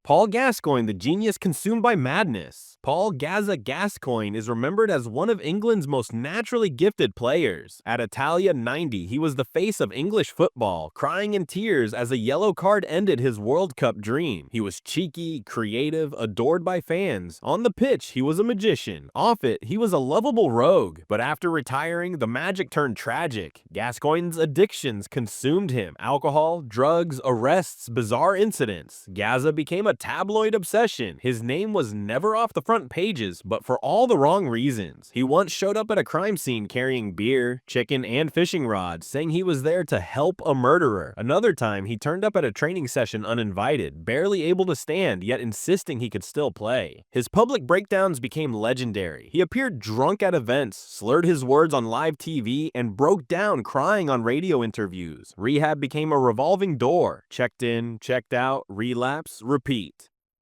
Paul Gascoigne, the genius consumed by madness. Paul Gazza Gascoigne is remembered as one of England's most naturally gifted players. At Italia 90, he was the face of English football, crying in tears as a yellow card ended his World Cup dream. He was cheeky, creative, adored by fans. On the pitch, he was a magician. Off it, he was a lovable rogue. But after retiring, the magic turned tragic. Gascoigne's addictions consumed him. Alcohol, drugs, arrests, bizarre incidents. Gazza became a tabloid obsession. His name was never off the front pages, but for all the wrong reasons. He once showed up at a crime scene carrying beer, chicken, and fishing rods, saying he was there to help a murderer. Another time, he turned up at a training session uninvited, barely able to stand, yet insisting he could still play. His public breakdowns became legendary. He appeared drunk at events, slurred his words on live TV, and broke down crying on radio interviews. Rehab became a revolving door. Checked in, checked out, relapse, repeat.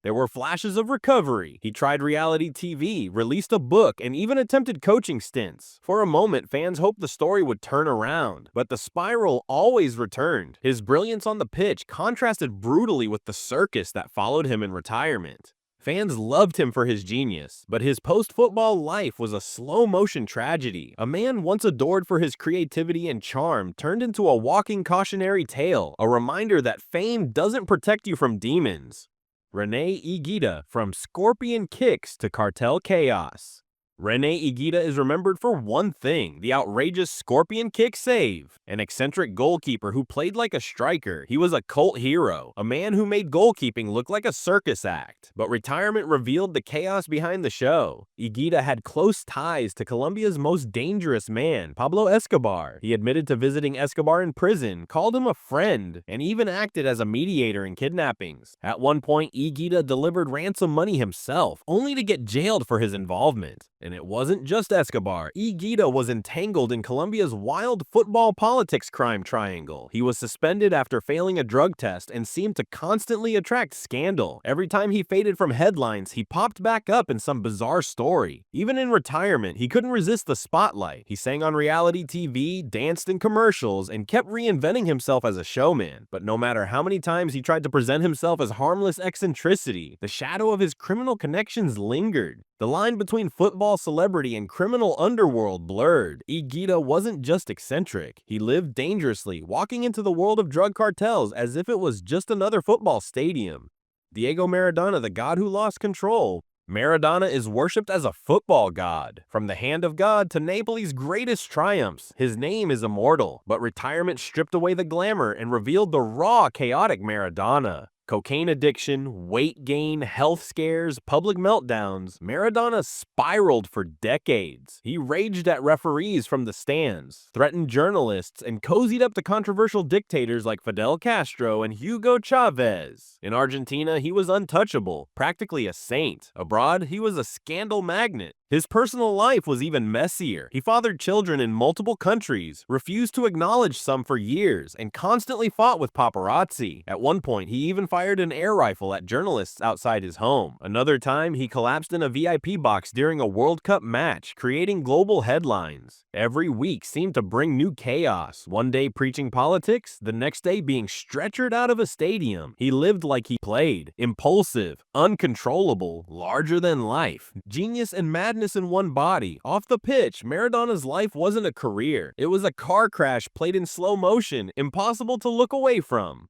There were flashes of recovery. He tried reality TV, released a book, and even attempted coaching stints. For a moment, fans hoped the story would turn around, but the spiral always returned. His brilliance on the pitch contrasted brutally with the circus that followed him in retirement. Fans loved him for his genius, but his post-football life was a slow-motion tragedy. A man once adored for his creativity and charm turned into a walking cautionary tale, a reminder that fame doesn't protect you from demons. Rene Higuita, from Scorpion Kicks to Cartel Chaos. Rene Higuita is remembered for one thing: the outrageous Scorpion Kick save. An eccentric goalkeeper who played like a striker, he was a cult hero, a man who made goalkeeping look like a circus act. But retirement revealed the chaos behind the show. Higuita had close ties to Colombia's most dangerous man, Pablo Escobar. He admitted to visiting Escobar in prison, called him a friend, and even acted as a mediator in kidnappings. At one point, Higuita delivered ransom money himself, only to get jailed for his involvement. And it wasn't just Escobar. Higuita was entangled in Colombia's wild football politics crime triangle. He was suspended after failing a drug test and seemed to constantly attract scandal. Every time he faded from headlines, he popped back up in some bizarre story. Even in retirement, he couldn't resist the spotlight. He sang on reality TV, danced in commercials, and kept reinventing himself as a showman. But no matter how many times he tried to present himself as harmless eccentricity, the shadow of his criminal connections lingered. The line between football celebrity and criminal underworld blurred. Higuita wasn't just eccentric. He lived dangerously, walking into the world of drug cartels as if it was just another football stadium. Diego Maradona, the god who lost control. Maradona is worshipped as a football god. From the hand of God to Napoli's greatest triumphs, his name is immortal. But retirement stripped away the glamour and revealed the raw, chaotic Maradona. Cocaine addiction, weight gain, health scares, public meltdowns, Maradona spiraled for decades. He raged at referees from the stands, threatened journalists, and cozied up to controversial dictators like Fidel Castro and Hugo Chavez. In Argentina, he was untouchable, practically a saint. Abroad, he was a scandal magnet. His personal life was even messier. He fathered children in multiple countries, refused to acknowledge some for years, and constantly fought with paparazzi. At one point, he even fired an air rifle at journalists outside his home. Another time, he collapsed in a VIP box during a World Cup match, creating global headlines. Every week seemed to bring new chaos. One day preaching politics, the next day being stretchered out of a stadium. He lived like he played. Impulsive, uncontrollable, larger than life. Genius and madness in one body. Off the pitch, Maradona's life wasn't a career. It was a car crash played in slow motion, impossible to look away from.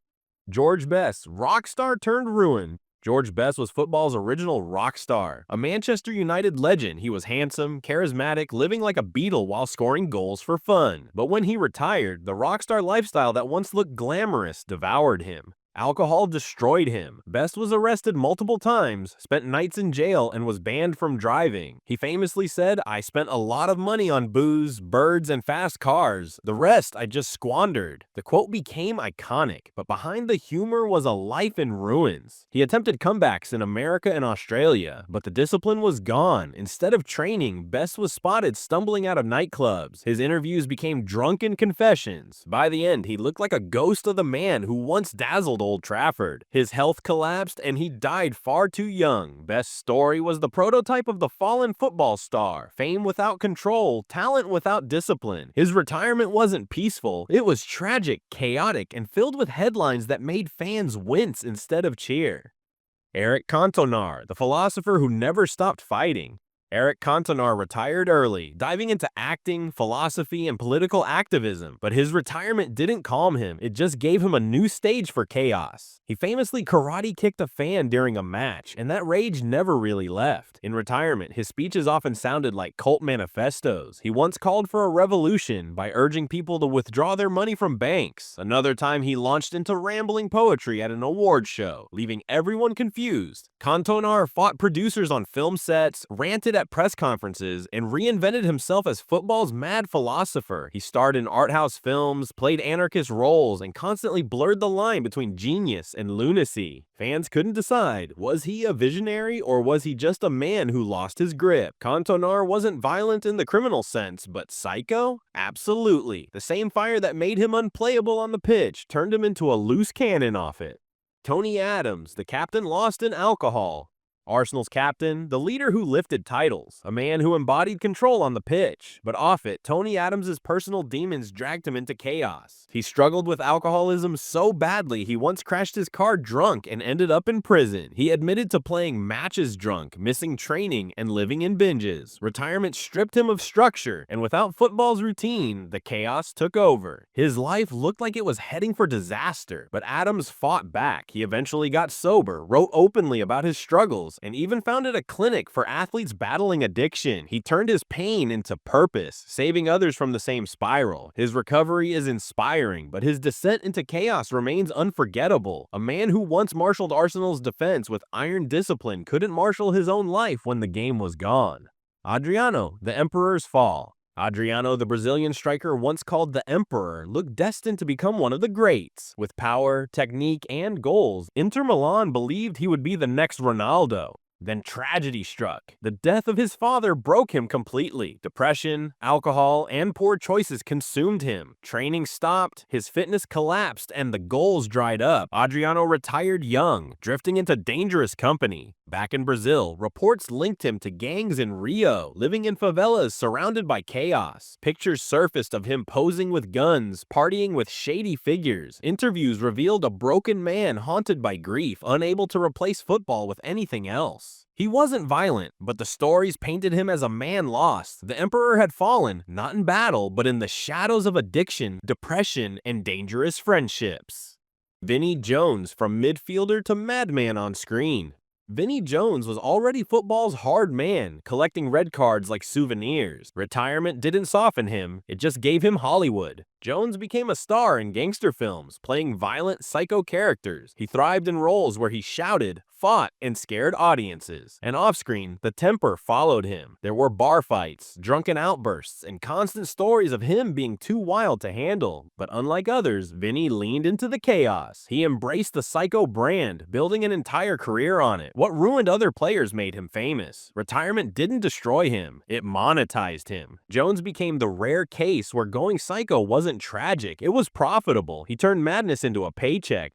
George Best, rock star turned ruin. George Best was football's original rock star. A Manchester United legend, he was handsome, charismatic, living like a Beatle while scoring goals for fun. But when he retired, the rock star lifestyle that once looked glamorous devoured him. Alcohol destroyed him. Best was arrested multiple times, spent nights in jail, and was banned from driving. He famously said, "I spent a lot of money on booze, birds, and fast cars. The rest I just squandered." The quote became iconic, but behind the humor was a life in ruins. He attempted comebacks in America and Australia, but the discipline was gone. Instead of training, Best was spotted stumbling out of nightclubs. His interviews became drunken confessions. By the end, he looked like a ghost of the man who once dazzled Old Trafford. His health collapsed and he died far too young. Best's story was the prototype of the fallen football star. Fame without control, talent without discipline. His retirement wasn't peaceful. It was tragic, chaotic, and filled with headlines that made fans wince instead of cheer. Eric Cantona, the philosopher who never stopped fighting. Eric Cantona retired early, diving into acting, philosophy, and political activism, but his retirement didn't calm him, it just gave him a new stage for chaos. He famously karate kicked a fan during a match, and that rage never really left. In retirement, his speeches often sounded like cult manifestos. He once called for a revolution by urging people to withdraw their money from banks. Another time, he launched into rambling poetry at an award show, leaving everyone confused. Cantona fought producers on film sets, ranted at press conferences, and reinvented himself as football's mad philosopher. He starred in art house films, played anarchist roles, and constantly blurred the line between genius and lunacy. Fans couldn't decide, was he a visionary or was he just a man who lost his grip? Cantona wasn't violent in the criminal sense, but psycho? Absolutely. The same fire that made him unplayable on the pitch turned him into a loose cannon off it. Tony Adams, the captain lost in alcohol. Arsenal's captain, the leader who lifted titles, a man who embodied control on the pitch. But off it, Tony Adams' personal demons dragged him into chaos. He struggled with alcoholism so badly he once crashed his car drunk and ended up in prison. He admitted to playing matches drunk, missing training, and living in binges. Retirement stripped him of structure, and without football's routine, the chaos took over. His life looked like it was heading for disaster, but Adams fought back. He eventually got sober, wrote openly about his struggles, and even founded a clinic for athletes battling addiction. He turned his pain into purpose, saving others from the same spiral. His recovery is inspiring, but his descent into chaos remains unforgettable. A man who once marshaled Arsenal's defense with iron discipline couldn't marshal his own life when the game was gone. Adriano, the Emperor's fall. Adriano, the Brazilian striker once called the Emperor, looked destined to become one of the greats. With power, technique, and goals, Inter Milan believed he would be the next Ronaldo. Then tragedy struck. The death of his father broke him completely. Depression, alcohol, and poor choices consumed him. Training stopped, his fitness collapsed, and the goals dried up. Adriano retired young, drifting into dangerous company. Back in Brazil, reports linked him to gangs in Rio, living in favelas surrounded by chaos. Pictures surfaced of him posing with guns, partying with shady figures. Interviews revealed a broken man haunted by grief, unable to replace football with anything else. He wasn't violent, but the stories painted him as a man lost. The Emperor had fallen, not in battle, but in the shadows of addiction, depression, and dangerous friendships. Vinnie Jones, from midfielder to madman on screen. Vinnie Jones was already football's hard man, collecting red cards like souvenirs. Retirement didn't soften him, it just gave him Hollywood. Jones became a star in gangster films, playing violent, psycho characters. He thrived in roles where he shouted, fought, and scared audiences. And off-screen, the temper followed him. There were bar fights, drunken outbursts, and constant stories of him being too wild to handle. But unlike others, Vinny leaned into the chaos. He embraced the psycho brand, building an entire career on it. What ruined other players made him famous. Retirement didn't destroy him, it monetized him. Jones became the rare case where going psycho wasn't tragic, it was profitable. He turned madness into a paycheck.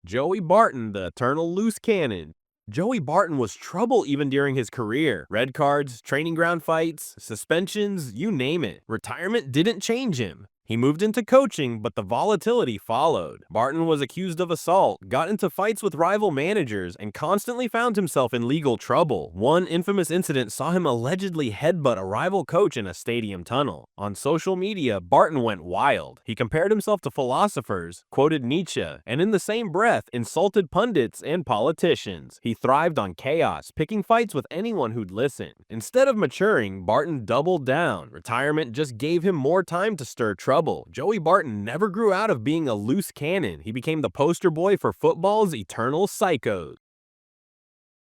Joey Barton, the eternal loose cannon. Joey Barton was trouble even during his career. Red cards, training ground fights, suspensions, you name it. Retirement didn't change him. He moved into coaching, but the volatility followed. Barton was accused of assault, got into fights with rival managers, and constantly found himself in legal trouble. One infamous incident saw him allegedly headbutt a rival coach in a stadium tunnel. On social media, Barton went wild. He compared himself to philosophers, quoted Nietzsche, and in the same breath, insulted pundits and politicians. He thrived on chaos, picking fights with anyone who'd listen. Instead of maturing, Barton doubled down. Retirement just gave him more time to stir trouble. Joey Barton never grew out of being a loose cannon. He became the poster boy for football's eternal psychos.